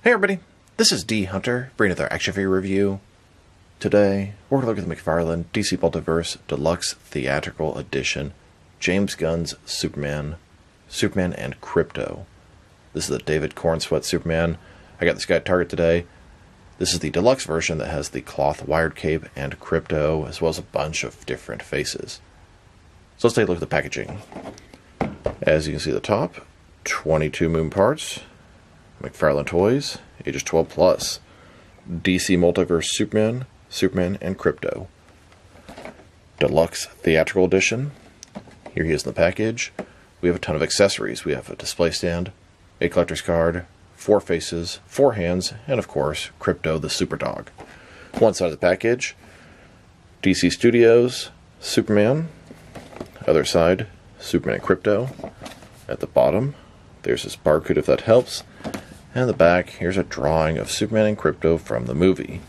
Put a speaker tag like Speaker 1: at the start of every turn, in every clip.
Speaker 1: Hey everybody, this is D Hunter, bringing another action figure review. Today, we're going to look at the McFarlane DC Multiverse Deluxe Theatrical Edition, James Gunn's Superman and Krypto. This is the David Corenswet Superman. I got this guy at Target today. This is the deluxe version that has the cloth wired cape and Krypto, as well as a bunch of different faces. So let's take a look at the packaging. As you can see at the top, 22 Moon parts, McFarlane Toys, ages 12 plus, DC Multiverse Superman and Krypto. Deluxe Theatrical Edition. Here he is in the package. We have a ton of accessories. We have a display stand, a collector's card, 4 faces, 4 hands, and of course, Krypto the Super Dog. One side of the package, DC Studios, Superman. Other side, Superman and Krypto. At the bottom, there's this barcode if that helps. And in the back, here's a drawing of Superman and Krypto from the movie.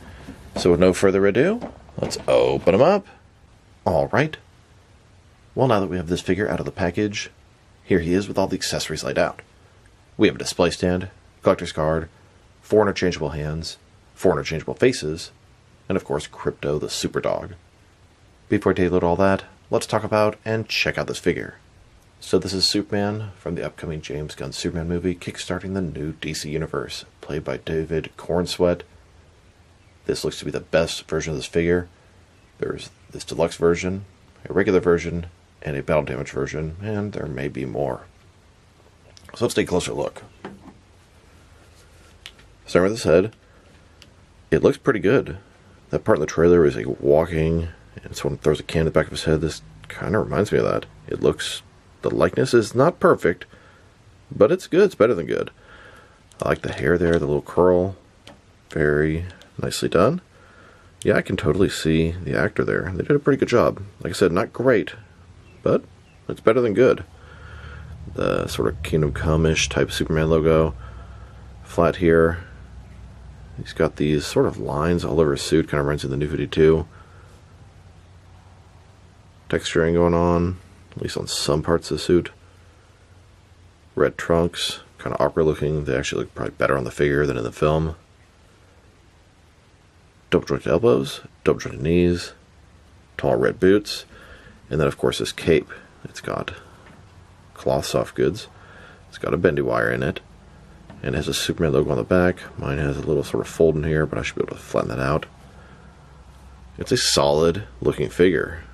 Speaker 1: So with no further ado, let's open them up. Alright. Well, now that we have this figure out of the package, here he is with all the accessories laid out. We have a display stand, collector's card, 4 interchangeable hands, 4 interchangeable faces, and of course Krypto the Super Dog. Before I take a look at all that, let's talk about and check out this figure. So this is Superman from the upcoming James Gunn Superman movie, kickstarting the new DC Universe, played by David Corenswet. This looks to be the best version of this figure. There's this deluxe version, a regular version, and a battle damage version, and there may be more. So let's take a closer look. Starting with his head, it looks pretty good. That part in the trailer is like walking, and someone throws a can in the back of his head. This kind of reminds me of that. The likeness is not perfect, but it's good. It's better than good. I like the hair there, the little curl. Very nicely done. Yeah, I can totally see the actor there. They did a pretty good job. Like I said, not great, but it's better than good. The sort of Kingdom Come-ish type Superman logo. Flat here. He's got these sort of lines all over his suit. Kind of reminds me of the New 52. Texturing going on, at least on some parts of the suit. Red trunks, kind of awkward looking. They actually look probably better on the figure than in the film. Double jointed elbows, double jointed knees, tall red boots, and then of course this cape. It's got cloth soft goods. It's got a bendy wire in it, and it has a Superman logo on the back. Mine has a little sort of fold in here, but I should be able to flatten that out. It's a solid looking figure.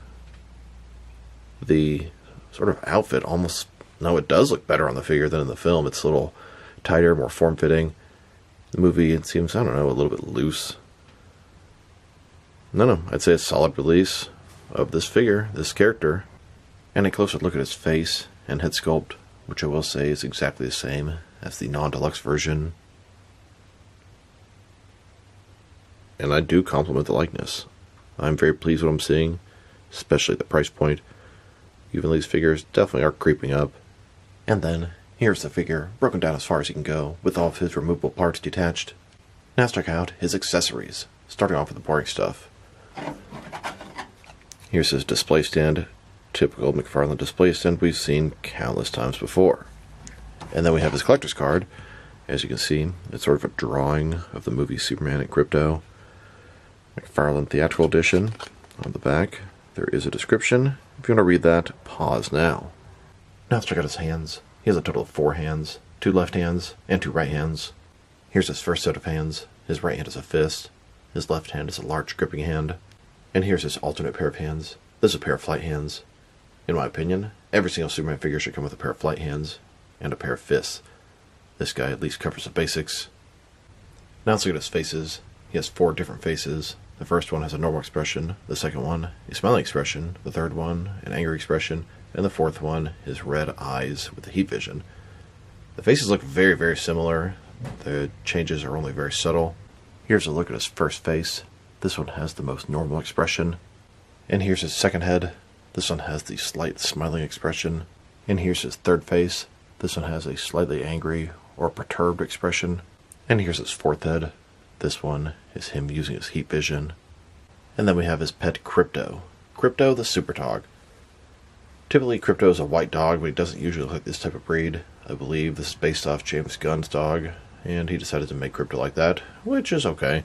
Speaker 1: The sort of outfit almost, no, it does look better on the figure than in the film. It's a little tighter, more form-fitting. The movie, it seems, I don't know, a little bit loose. No, I'd say a solid release of this figure, this character. And a closer look at his face and head sculpt, which I will say is exactly the same as the non-deluxe version. And I do compliment the likeness. I'm very pleased with what I'm seeing, especially at the price point. Even these figures definitely are creeping up. And then, here's the figure, broken down as far as he can go, with all of his removable parts detached. Now let's check out his accessories, starting off with the boring stuff. Here's his display stand, typical McFarlane display stand we've seen countless times before. And then we have his collector's card. As you can see, it's sort of a drawing of the movie Superman and Krypto. McFarlane Theatrical Edition. On the back, there is a description. If you want to read that, pause now. Now let's check out his hands. He has a total of 4 hands, 2 left hands, and 2 right hands. Here's his first set of hands. His right hand is a fist. His left hand is a large gripping hand. And here's his alternate pair of hands. This is a pair of flight hands. In my opinion, every single Superman figure should come with a pair of flight hands and a pair of fists. This guy at least covers the basics. Now let's look at his faces. He has 4 different faces. The first one has a normal expression, the second one, a smiling expression, the third one, an angry expression, and the fourth one is red eyes with the heat vision. The faces look very, very similar. The changes are only very subtle. Here's a look at his first face. This one has the most normal expression. And here's his second head. This one has the slight smiling expression. And here's his third face. This one has a slightly angry or perturbed expression. And here's his fourth head. This one is him using his heat vision. And then we have his pet Krypto. Krypto the Super Dog. Typically Krypto is a white dog, but he doesn't usually look like this type of breed. I believe this is based off James Gunn's dog, and he decided to make Krypto like that, which is okay.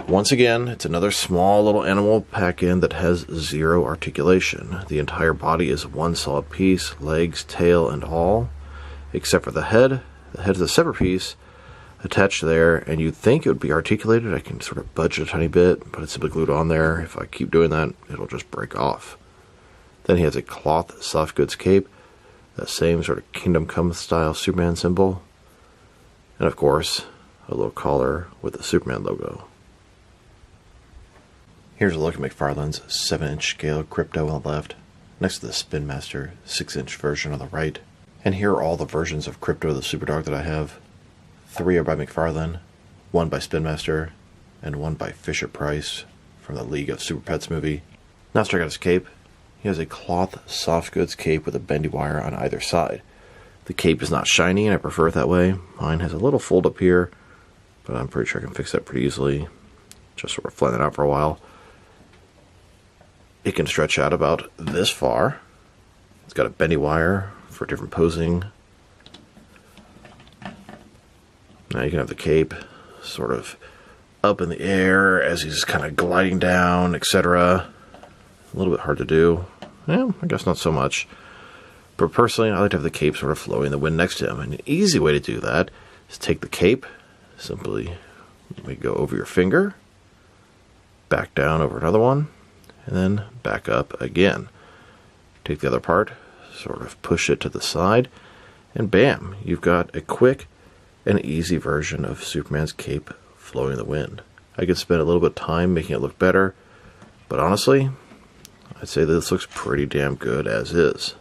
Speaker 1: Once again, it's another small little animal pack-in that has zero articulation. The entire body is one solid piece, legs, tail, and all, except for the head. The head is a separate piece attached there, and you'd think it would be articulated. I can sort of budge it a tiny bit, but it's simply glued on there. If I keep doing that, it'll just break off. Then he has a cloth soft goods cape, that same sort of Kingdom Come style Superman symbol, and of course, a little collar with the Superman logo. Here's a look at McFarlane's 7-inch scale Krypto on the left, next to the Spin Master 6-inch version on the right. And here are all the versions of Krypto the Superdog that I have. 3 are by McFarlane, 1 by Spin Master, and 1 by Fisher-Price from the League of Super Pets movie. Now let's check out his cape. He has a cloth soft goods cape with a bendy wire on either side. The cape is not shiny, and I prefer it that way. Mine has a little fold up here, but I'm pretty sure I can fix that pretty easily. Just sort of flatten it out for a while. It can stretch out about this far. It's got a bendy wire for different posing. Now you can have the cape sort of up in the air as he's kind of gliding down, etc. A little bit hard to do. Well, I guess not so much. But personally, I like to have the cape sort of flowing in the wind next to him. And an easy way to do that is take the cape, simply go over your finger, back down over another one, and then back up again. Take the other part, sort of push it to the side, and bam, you've got a quick and easy version of Superman's cape flowing in the wind. I could spend a little bit of time making it look better, but honestly, I'd say that this looks pretty damn good as is.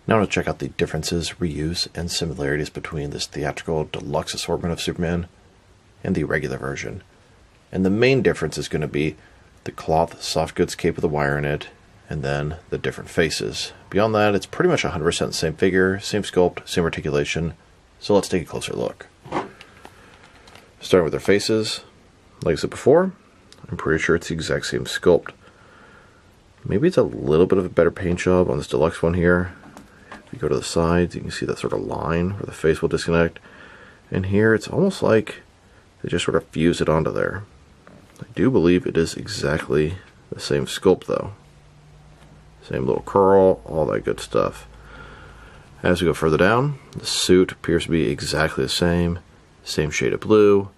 Speaker 1: Now to check out the differences, reuse, and similarities between this theatrical deluxe assortment of Superman and the regular version. And the main difference is going to be the cloth soft goods cape with a wire in it, and then the different faces. Beyond that, it's pretty much 100% the same figure, same sculpt, same articulation. So let's take a closer look. Starting with their faces, like I said before, I'm pretty sure it's the exact same sculpt. Maybe it's a little bit of a better paint job on this deluxe one here. If you go to the sides, you can see that sort of line where the face will disconnect. And here, it's almost like they just sort of fuse it onto there. I do believe it is exactly the same sculpt though. Same little curl, all that good stuff. As we go further down, the suit appears to be exactly the same. Same shade of blue,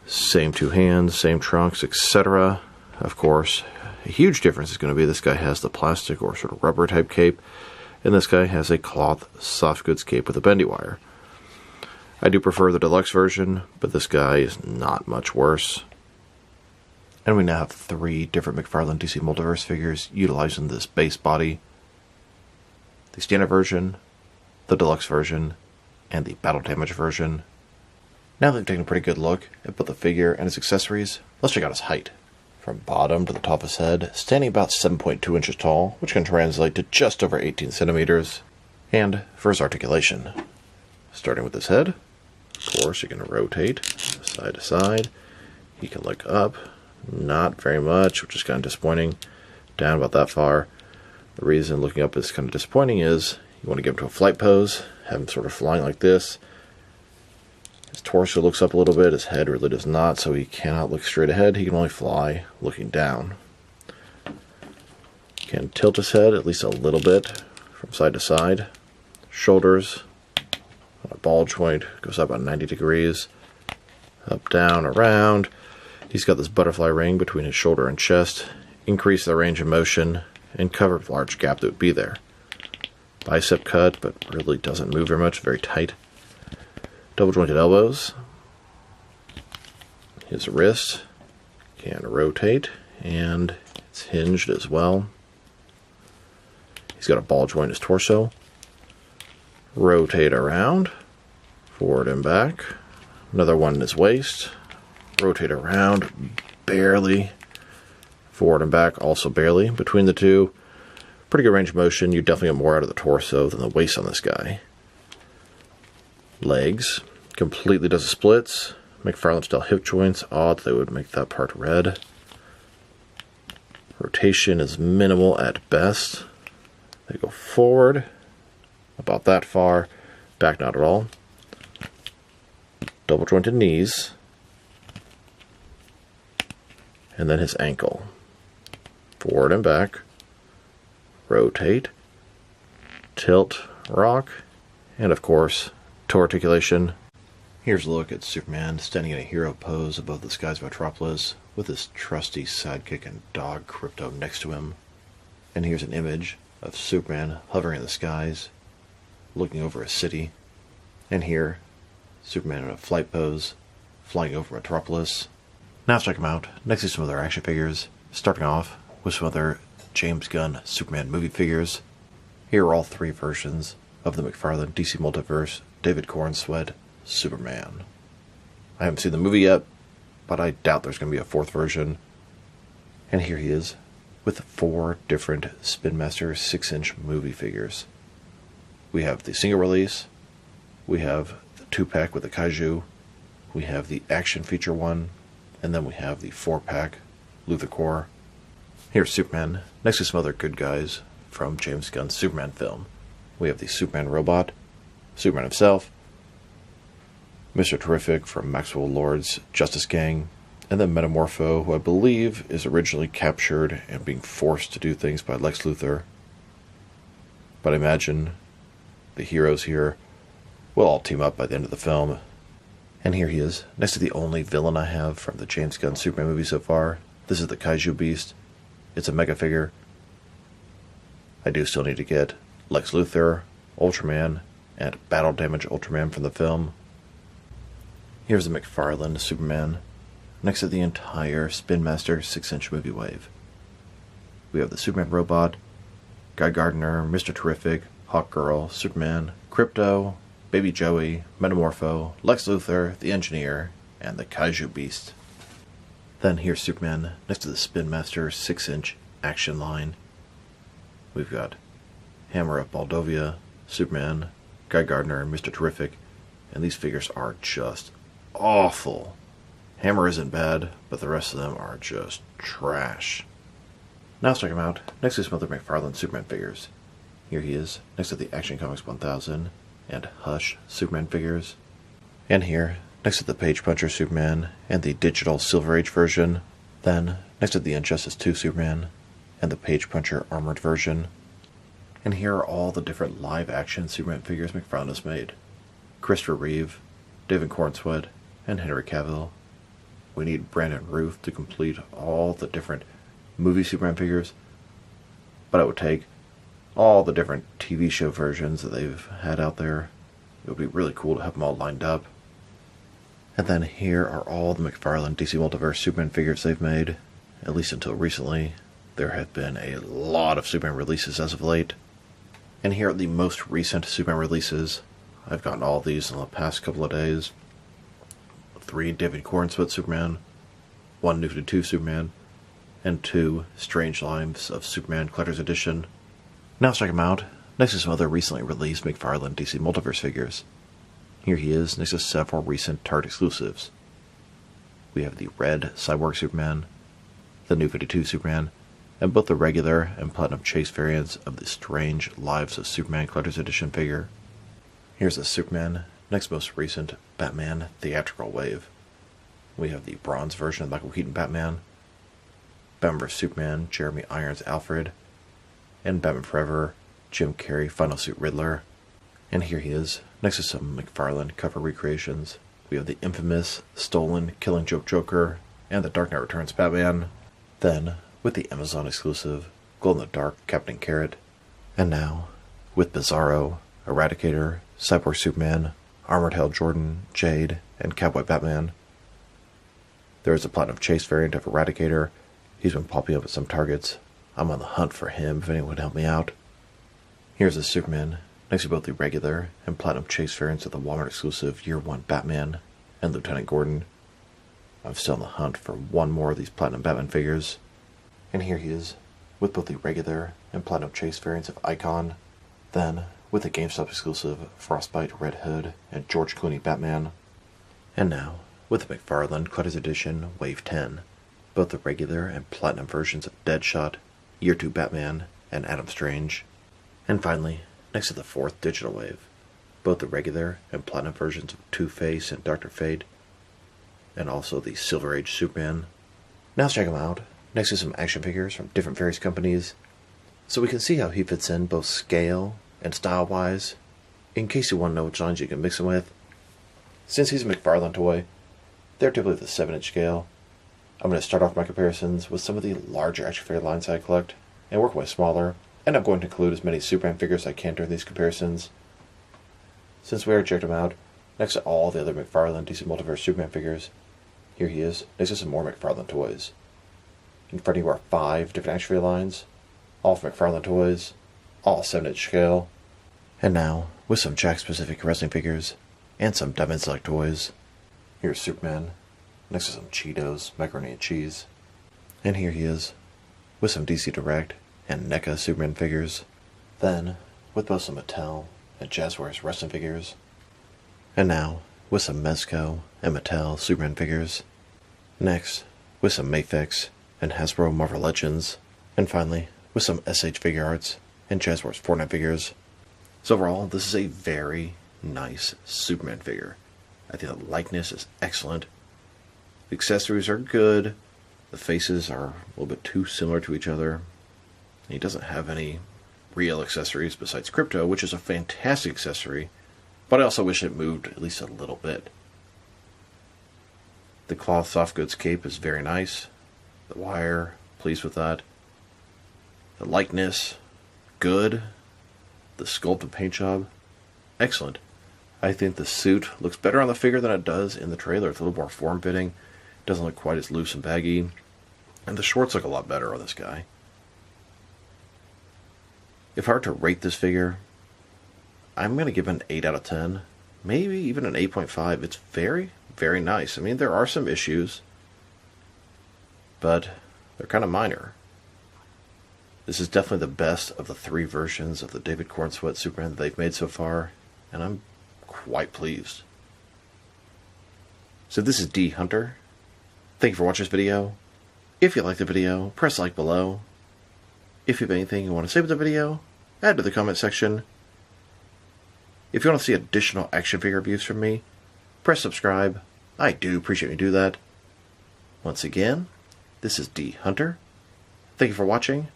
Speaker 1: same 2 hands, same trunks, etc. Of course, a huge difference is going to be this guy has the plastic or sort of rubber type cape, and this guy has a cloth soft goods cape with a bendy wire. I do prefer the deluxe version, but this guy is not much worse. And we now have 3 different McFarlane DC Multiverse figures utilizing this base body. The standard version, the deluxe version, and the battle damage version. Now that we've taken a pretty good look at both the figure and his accessories, let's check out his height. From bottom to the top of his head, standing about 7.2 inches tall, which can translate to just over 18 centimeters. And for his articulation, starting with his head, of course you can rotate side to side. He can look up, not very much, which is kind of disappointing. Down about that far. The reason looking up is kind of disappointing is you want to get him to a flight pose, have him sort of flying like this. His torso looks up a little bit, his head really does not, so he cannot look straight ahead. He can only fly looking down. Can tilt his head at least a little bit from side to side. Shoulders on a ball joint, goes up about 90 degrees. Up, down, around. He's got this butterfly ring between his shoulder and chest. Increase the range of motion and cover the large gap that would be there. Bicep cut, but really doesn't move very much, very tight. Double jointed elbows. His wrist can rotate, and it's hinged as well. He's got a ball joint in his torso. Rotate around, forward and back. Another one in his waist. Rotate around, barely. Forward and back, also barely. Between the two, pretty good range of motion. You definitely get more out of the torso than the waist on this guy. Legs, completely does the splits. McFarlane style hip joints, odd they would make that part red. Rotation is minimal at best. They go forward, About that far. Back not at all. Double jointed knees. And then his ankle. Forward and back. Rotate. Tilt. Rock. And of course, toe articulation. Here's a look at Superman standing in a hero pose above the skies of Metropolis with his trusty sidekick and dog Krypto next to him. And here's an image of Superman hovering in the skies, looking over a city. And here, Superman in a flight pose, flying over Metropolis. Now let's check them out. Next is some other action figures, starting off with some other James Gunn Superman movie figures. Here are all three versions of the McFarlane DC Multiverse David Corenswet Superman. I haven't seen the movie yet, but I doubt there's going to be a fourth version. And here he is, with 4 different Spin Master 6-inch movie figures. We have the single release, we have the 2-pack with the Kaiju, we have the action feature one, and then we have the 4-pack Luthor Core. Here's Superman, next to some other good guys from James Gunn's Superman film. We have the Superman robot, Superman himself, Mr. Terrific from Maxwell Lord's Justice Gang, and then Metamorpho, who I believe is originally captured and being forced to do things by Lex Luthor. But I imagine the heroes here will all team up by the end of the film. And here he is, next to the only villain I have from the James Gunn Superman movie so far. This is the Kaiju Beast. It's a mega figure. I do still need to get Lex Luthor, Ultraman, and Battle Damage Ultraman from the film. Here's the McFarlane Superman, next to the entire Spin Master 6-inch movie wave. We have the Superman robot, Guy Gardner, Mr. Terrific, Hawkgirl, Superman, Krypto, Baby Joey, Metamorpho, Lex Luthor, the Engineer, and the Kaiju Beast. Then here's Superman next to the Spin Master 6-inch action line. We've got Hammer of Moldovia, Superman, Guy Gardner, Mr. Terrific, and these figures are just awful. Hammer isn't bad, but the rest of them are just trash. Now let's check him out. Next is some other McFarlane Superman figures. Here he is, next to the Action Comics 1000 and Hush Superman figures. And here, next to the Page Puncher Superman and the digital Silver Age version. Then, next to the Injustice 2 Superman and the Page Puncher armored version. And here are all the different live-action Superman figures McFarlane has made. Christopher Reeve, David Corenswet, and Henry Cavill. We need Brandon Routh to complete all the different movie Superman figures, but I would take all the different TV show versions that they've had out there. It would be really cool to have them all lined up. And then here are all the McFarlane DC Multiverse Superman figures they've made, at least until recently. There have been a lot of Superman releases as of late. And here are the most recent Superman releases. I've gotten all these in the past couple of days. 3 David Corenswet Superman, 1 New 52 Superman, and 2 Strange Lives of Superman Collector's Edition. Now let's check him out. Next is some other recently released McFarlane DC Multiverse figures. Here he is next to several recent Target exclusives. We have the Red Cyborg Superman, the New 52 Superman, and both the regular and Platinum Chase variants of the Strange Lives of Superman Collector's Edition figure. Here's the Superman, next most recent Batman Theatrical Wave. We have the bronze version of Michael Keaton Batman, Batman vs. Superman, Jeremy Irons Alfred, and Batman Forever, Jim Carrey Final Suit Riddler. And here he is, next to some McFarlane cover recreations. We have the infamous, stolen Killing Joke Joker, and the Dark Knight Returns Batman. Then, with the Amazon exclusive glow-in-the-dark Captain Carrot. And now, with Bizarro, Eradicator, Cyborg Superman, Armored Hell Jordan, Jade, and Cowboy Batman. There is a Platinum Chase variant of Eradicator. He's been popping up at some Targets. I'm on the hunt for him if anyone would help me out. Here's the Superman, next to both the regular and Platinum Chase variants of the Walmart exclusive Year 1 Batman and Lieutenant Gordon. I'm still on the hunt for one more of these Platinum Batman figures. And here he is, with both the regular and Platinum Chase variants of Icon. Then, with the GameStop exclusive Frostbite Red Hood and George Clooney Batman. And now, with the McFarlane Collector's Edition Wave 10, both the regular and Platinum versions of Deadshot, Year 2 Batman, and Adam Strange. And finally, next to the 4th digital wave, both the regular and platinum versions of Two-Face and Dr. Fate, and also the Silver Age Superman. Now let's check him out, next to some action figures from different various companies, so we can see how he fits in both scale and style-wise, in case you want to know which lines you can mix him with. Since he's a McFarlane toy, they're typically the 7-inch scale. I'm going to start off my comparisons with some of the larger action figure lines I collect, and work with smaller, and I'm going to include as many Superman figures as I can during these comparisons. Since we already checked him out, next to all the other McFarlane DC Multiverse Superman figures, here he is, next to some more McFarlane toys. In front of you are 5 different action figure lines, all from McFarlane toys, all 7-inch scale, and now, with some Jack-specific wrestling figures, and some Diamond Select toys. Here's Superman, next to some Cheetos, macaroni and cheese, and here he is, with some DC Direct and NECA Superman figures, then with both some Mattel and Jazzwares wrestling figures, and now with some Mezco and Mattel Superman figures, next with some Mafex and Hasbro Marvel Legends, and finally with some SH Figure Arts and Jazzwares Fortnite figures. So overall, this is a very nice Superman figure. I think the likeness is excellent, the accessories are good, the faces are a little bit too similar to each other. He doesn't have any real accessories besides Krypto, which is a fantastic accessory, but I also wish it moved at least a little bit. The cloth soft goods cape is very nice. The wire, pleased with that. The likeness, good. The sculpt and paint job, excellent. I think the suit looks better on the figure than it does in the trailer. It's a little more form-fitting. Doesn't look quite as loose and baggy. And the shorts look a lot better on this guy. If I were to rate this figure, I'm going to give it an 8 out of 10. Maybe even an 8.5. It's very, very nice. I mean, there are some issues, but they're kind of minor. This is definitely the best of the 3 versions of the David Corenswet Superman that they've made so far, and I'm quite pleased. So this is D Hunter. Thank you for watching this video. If you liked the video, press like below. If you have anything you want to say about the video, add to the comment section. If you want to see additional action figure reviews from me, press subscribe. I do appreciate you do that. Once again, this is D Hunter. Thank you for watching,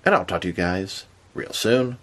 Speaker 1: and I'll talk to you guys real soon.